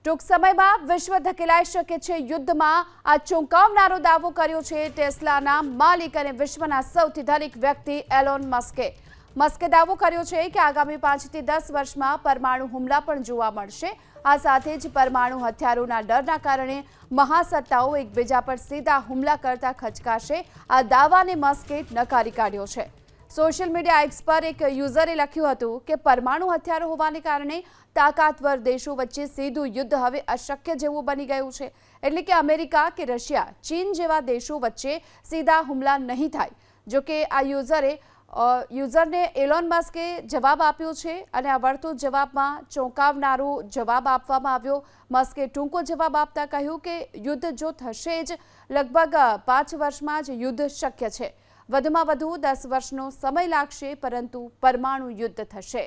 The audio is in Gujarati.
ટૂંક સમયમાં વિશ્વ ધકેલાઈ શકે છે યુદ્ધમાં આ ચોંકાવનારો દાવો કર્યો છે ટેસ્લાના માલિક અને વિશ્વના સૌથી ધનિક વ્યક્તિ એલોન મસ્કે દાવો કર્યો છે કે આગામી 5 થી 10 વર્ષમાં પરમાણુ હુમલા પણ જોવા મળશે। આ સાથે જ પરમાણુ હથિયારોના ડરના કારણે મહાસત્તાઓ એકબીજા પર સીધા હુમલા કરતા ખચકાશે। આ દાવાને મસ્કે નકારી કાઢ્યો છે। સોશિયલ મીડિયા એક્સ પર એક યુઝરે લખ્યું હતું કે પરમાણુ હથિયારો હોવાને કારણે તાકાતવર દેશો વચ્ચે સીધું યુદ્ધ હવે અશક્ય જેવું બની ગયું છે। એટલે કે અમેરિકા કે રશિયા, ચીન જેવા દેશો વચ્ચે સીધા હુમલા નહીં થાય। જો કે આ યુઝરને એલોન મસ્કે જવાબ આપ્યો છે અને આ વળતો જવાબમાં ચોંકાવનારો જવાબ આપવામાં આવ્યો। મસ્કે ટૂંકો જવાબ આપતા કહ્યું કે યુદ્ધ જો થશે જ લગભગ 5 વર્ષમાં જ યુદ્ધ શક્ય છે। વધુમાં વધુ 10 વર્ષનો સમય લાગશે, પરંતુ પરમાણુ યુદ્ધ થશે।